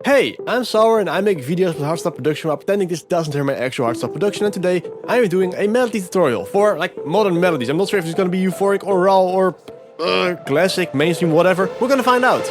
Hey, I'm Sour and I make videos with hardstyle production while pretending this doesn't hear my actual hardstyle production, and today I'm doing a melody tutorial for like modern melodies. I'm not sure if it's gonna be euphoric or raw or classic, mainstream, whatever. We're gonna find out.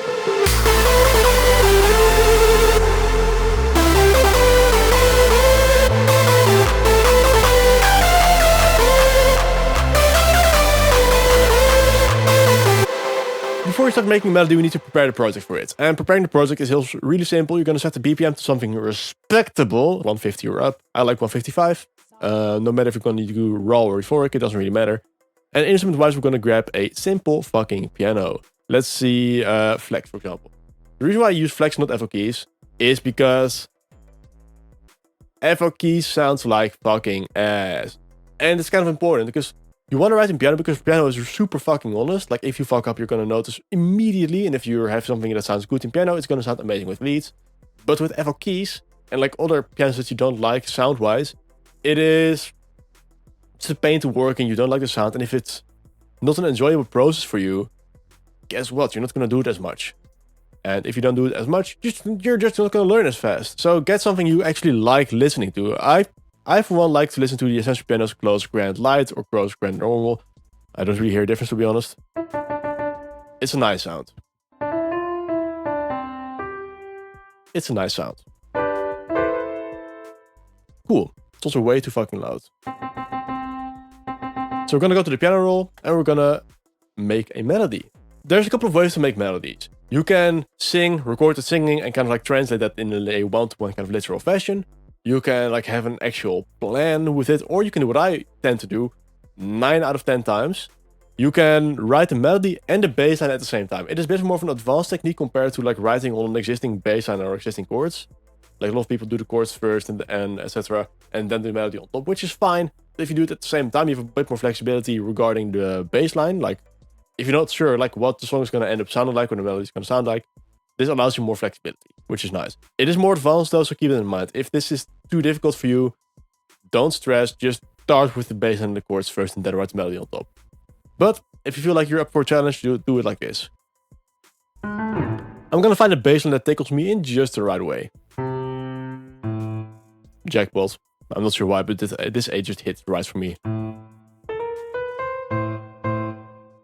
Before you start making a melody, we need to prepare the project for it. And preparing the project is really simple. You're gonna set the BPM to something respectable, 150 or up. I like 155. No matter if you're gonna do raw or euphoric, it doesn't really matter. And instrument-wise, we're gonna grab a simple fucking piano. Let's see Flex, for example. The reason why I use Flex, not FL keys, is because FL keys sounds like fucking ass. And it's kind of important because you want to write in piano because piano is super fucking honest. Like if you fuck up, you're gonna notice immediately. And if you have something that sounds good in piano, it's gonna sound amazing with leads. But with FL keys and like other pianos that you don't like sound-wise, it's a pain to work and you don't like the sound. And if it's not an enjoyable process for you, guess what? You're not gonna do it as much. And if you don't do it as much, you're just not gonna learn as fast. So get something you actually like listening to. I for one like to listen to the Essential Piano's Close Grand Light or Close Grand Normal. I don't really hear a difference, to be honest. It's a nice sound. It's a nice sound. Cool. It's also way too fucking loud. So we're gonna go to the piano roll and we're gonna make a melody. There's a couple of ways to make melodies. You can sing, record the singing and kind of like translate that in a one-to-one kind of literal fashion. You can like have an actual plan with it, or you can do what I tend to do 9 out of 10 times. You can write the melody and the bass line at the same time. It is a bit more of an advanced technique compared to like writing on an existing bass line or existing chords. Like a lot of people do the chords first and etc. and then the melody on top, which is fine. But if you do it at the same time, you have a bit more flexibility regarding the bass line. Like if you're not sure like what the song is going to end up sounding like or the melody is going to sound like, this allows you more flexibility, which is nice. It is more advanced though, so keep it in mind. If this is too difficult for you, don't stress. Just start with the bass and the chords first and then write the melody on top. But if you feel like you're up for a challenge, do it like this. I'm gonna find a bass line that tickles me in just the right way. Jackpot. I'm not sure why, but this A just hit right for me.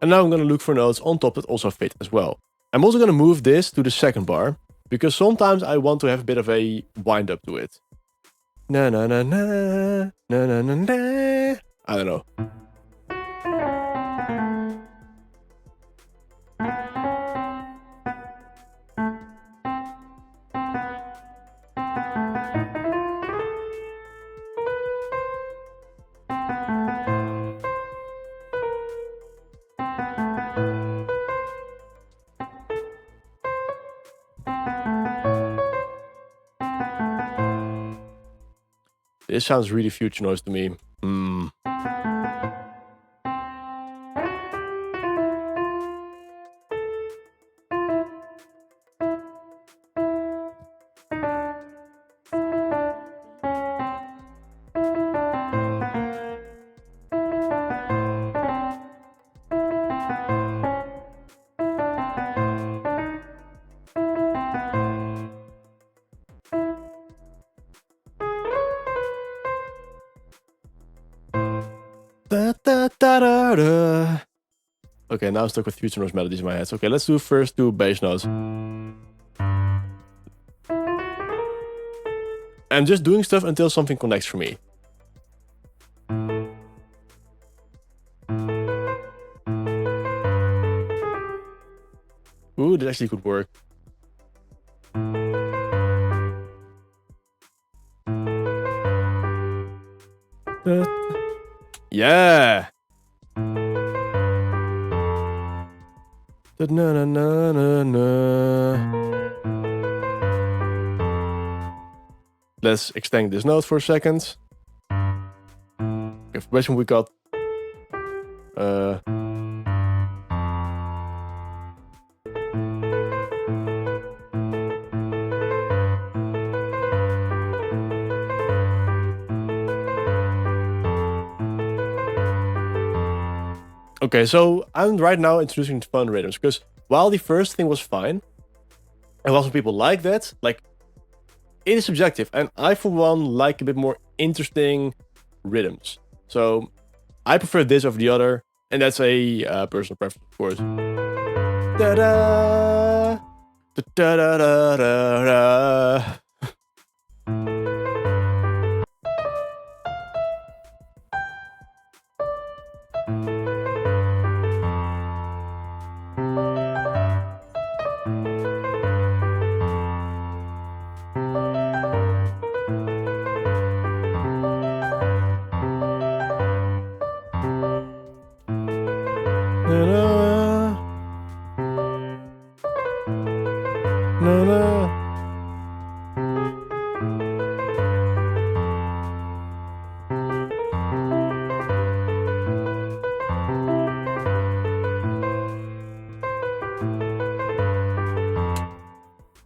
And now I'm gonna look for notes on top that also fit as well. I'm also going to move this to the second bar, because sometimes I want to have a bit of a wind up to it. Na na na na, na na na na. I don't know. This sounds really future noise to me. Okay, now I'm stuck with future noise melodies in my head. Okay, let's do first 2 bass notes. I'm just doing stuff until something connects for me. Ooh, this actually could work. Yeah! Na na na na na. Let's extend this note for a second. Okay, for bass we got Okay, so I'm right now introducing fun rhythms because while the first thing was fine, and lots of people like that, like it is subjective, and I for one like a bit more interesting rhythms. So I prefer this over the other, and that's a personal preference, of course. Da da da da da da da.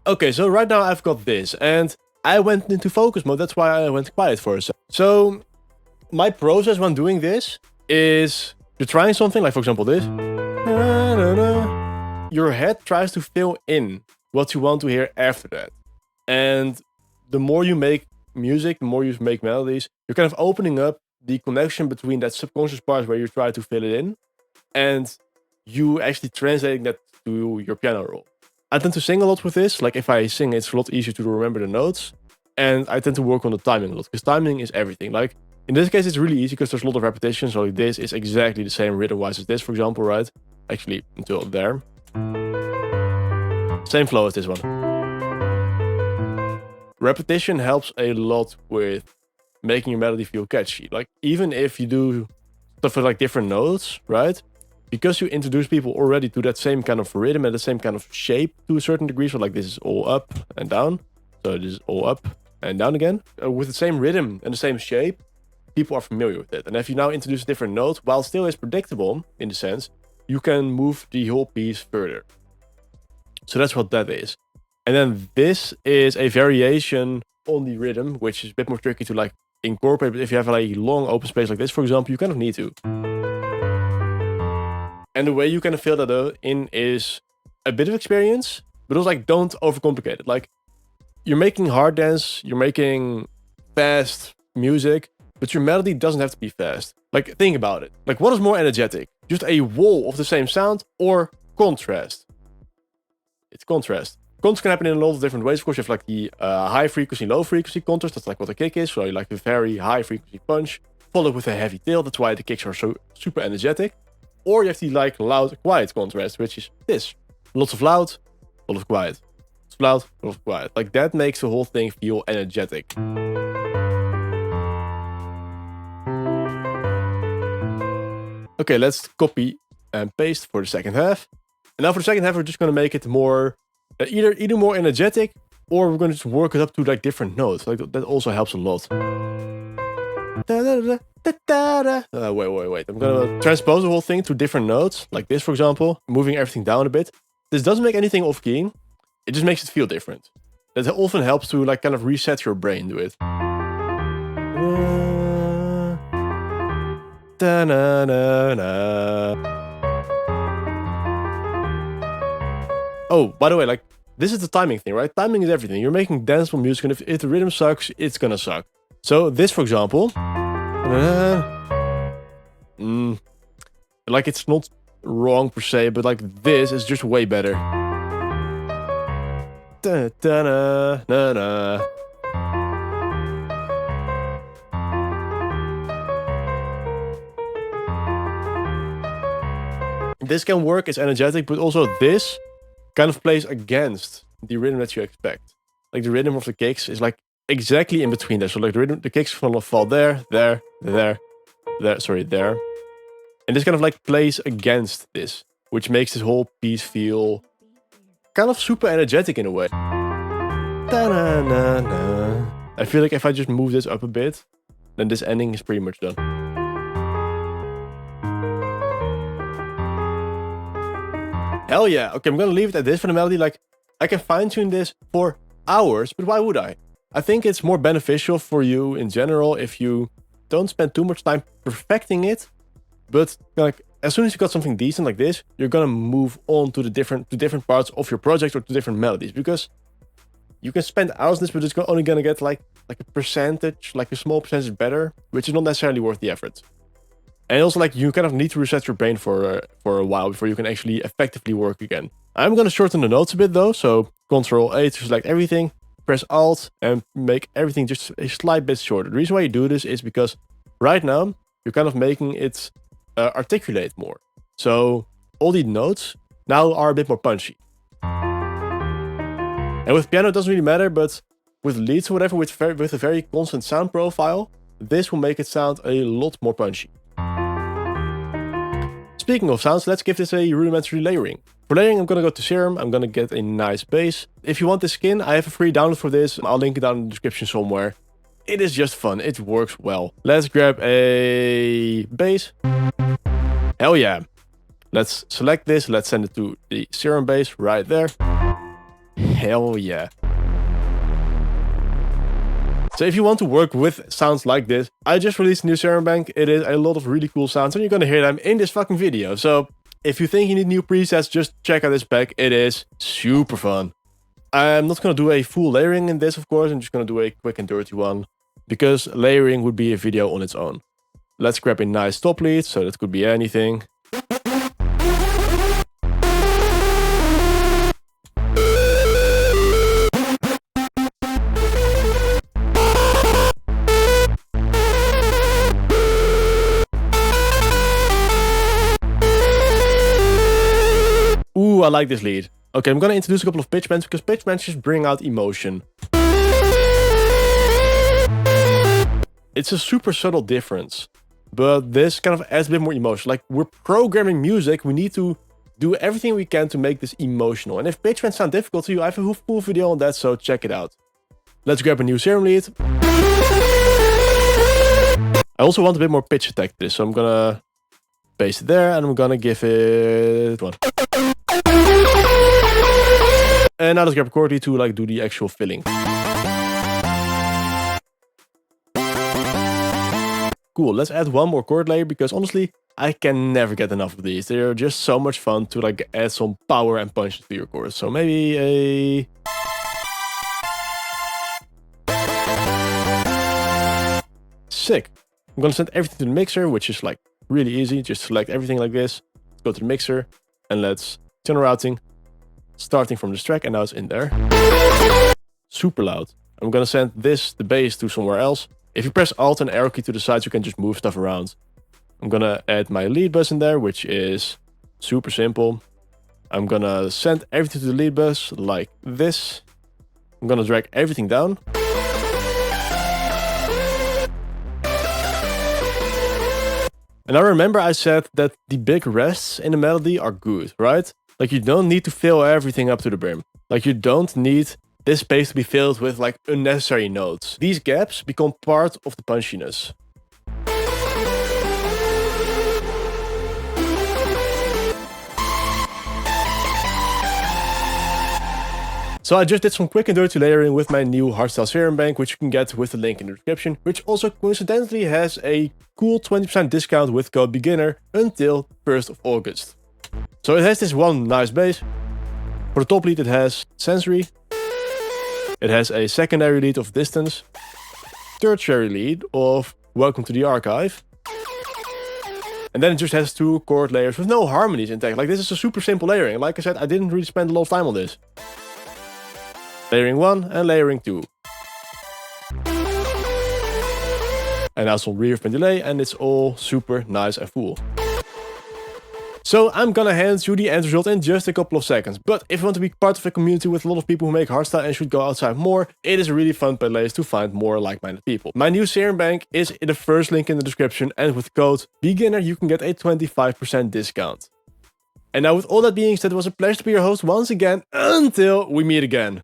Okay, so right now I've got this, and I went into focus mode. That's why I went quiet for a second. So my process when doing this is you're trying something, like for example this. Your head tries to fill in what you want to hear after that. And the more you make music, the more you make melodies, you're kind of opening up the connection between that subconscious part where you try to fill it in and you actually translating that to your piano roll. I tend to sing a lot with this. Like if I sing, it's a lot easier to remember the notes. And I tend to work on the timing a lot, because timing is everything. Like in this case, it's really easy because there's a lot of repetition. So like this is exactly the same rhythm-wise as this, for example, right? Actually, until there. Same flow as this one. Repetition helps a lot with making your melody feel catchy. Like even if you do stuff with like different notes, right? Because you introduce people already to that same kind of rhythm and the same kind of shape to a certain degree. So like this is all up and down. So this is all up and down again. With the same rhythm and the same shape, people are familiar with it. And if you now introduce a different note, while still is predictable in the sense, you can move the whole piece further. So that's what that is. And then this is a variation on the rhythm, which is a bit more tricky to like incorporate. But if you have a long open space like this, for example, you kind of need to. And the way you kind of fill that in is a bit of experience, but also like don't overcomplicate it. Like you're making hard dance, you're making fast music, but your melody doesn't have to be fast. Like think about it. Like what is more energetic? Just a wall of the same sound or contrast? It's contrast. Contrast can happen in a lot of different ways. Of course, you have like the high frequency, low frequency contrast. That's like what a kick is. So you like a very high frequency punch, followed with a heavy tail. That's why the kicks are so super energetic. Or you have the like loud, quiet contrast, which is this. Lots of loud, a lot of quiet. Lots of loud, a lot of quiet. Like that makes the whole thing feel energetic. Okay, let's copy and paste for the second half. And now for the second half, we're just going to make it more, either more energetic, or we're going to just work it up to like different notes. Like that also helps a lot. Wait. I'm gonna transpose the whole thing to different notes, like this, for example, moving everything down a bit. This doesn't make anything off-keying. It just makes it feel different. That often helps to like kind of reset your brain to it. Oh, by the way, like this is the timing thing, right? Timing is everything. You're making danceable music, and if the rhythm sucks, it's gonna suck. So this, for example, like it's not wrong per se, but like this is just way better. This can work as energetic, but also this kind of plays against the rhythm that you expect. Like the rhythm of the kicks is like exactly in between there. So like the kicks fall there. And this kind of like plays against this, which makes this whole piece feel kind of super energetic in a way. I feel like if I just move this up a bit, then this ending is pretty much done. Hell yeah. Okay, I'm gonna leave it at this for the melody. Like, I can fine-tune this for hours, but why would I? I think it's more beneficial for you in general if you don't spend too much time perfecting it, but like as soon as you got something decent like this, you're gonna move on to the different parts of your project or to different melodies, because You can spend hours on this, but it's only gonna get like a percentage, like a small percentage better, which is not necessarily worth the effort. And also, like, you kind of need to reset your brain for a while before you can actually effectively work again. I'm gonna shorten the notes a bit though, so Ctrl-A to select everything, press Alt, and make everything just a slight bit shorter. The reason why you do this is because right now, you're kind of making it articulate more. So all the notes now are a bit more punchy. And with piano, it doesn't really matter, but with leads or whatever, with a very constant sound profile, this will make it sound a lot more punchy. Speaking of sounds, let's give this a rudimentary layering. For layering, I'm gonna go to Serum, I'm gonna get a nice bass. If you want this skin, I have a free download for this, I'll link it down in the description somewhere. It is just fun, it works well. Let's grab a bass. Hell yeah. Let's select this, let's send it to the Serum bass right there. Hell yeah. So if you want to work with sounds like this, I just released a new Serum bank. It is a lot of really cool sounds and you're gonna hear them in this fucking video. So if you think you need new presets, just check out this pack. It is super fun. I'm not gonna do a full layering in this, of course. I'm just gonna do a quick and dirty one because layering would be a video on its own. Let's grab a nice top lead. So that could be anything. Ooh, I like this lead. Okay, I'm gonna introduce a couple of pitch bends because pitch bends just bring out emotion. It's a super subtle difference, but this kind of adds a bit more emotion. Like, we're programming music, we need to do everything we can to make this emotional. And if pitch bends sound difficult to you, I have a full video on that, so check it out. Let's grab a new Serum lead. I also want a bit more pitch attack to this, so I'm gonna paste it there and I'm gonna give it one. And now let's grab a chord lead to like do the actual filling. Cool, let's add one more chord layer because honestly, I can never get enough of these. They're just so much fun to like add some power and punch to your chords. So maybe a... Sick. I'm gonna send everything to the mixer, which is like really easy. Just select everything like this, go to the mixer, and let's turn routing, starting from this track, and now it's in there. Super loud. I'm gonna send the bass to somewhere else. If you press Alt and arrow key to the sides, you can just move stuff around. I'm gonna add my lead bus in there, which is super simple. I'm gonna send everything to the lead bus like this. I'm gonna drag everything down. And I remember I said that the big rests in the melody are good, right? Like, you don't need to fill everything up to the brim. Like, you don't need this space to be filled with like unnecessary notes. These gaps become part of the punchiness. So I just did some quick and dirty layering with my new Hardstyle Serum bank, which you can get with the link in the description, which also coincidentally has a cool 20% discount with code beginner until 1st of August. So it has this one nice bass. For the top lead it has sensory. It has a secondary lead of distance. Tertiary lead of welcome to the archive. And then it just has two chord layers with no harmonies intact. Like, this is a super simple layering. Like I said, I didn't really spend a lot of time on this. Layering 1 and layering 2. And now some reverb and delay, and it's all super nice and full. So I'm gonna hand you the end result in just a couple of seconds. But if you want to be part of a community with a lot of people who make hardstyle and should go outside more, it is a really fun place to find more like-minded people. My new Serum bank is in the first link in the description, and with code beginner you can get a 25% discount. And now with all that being said, it was a pleasure to be your host once again, until we meet again.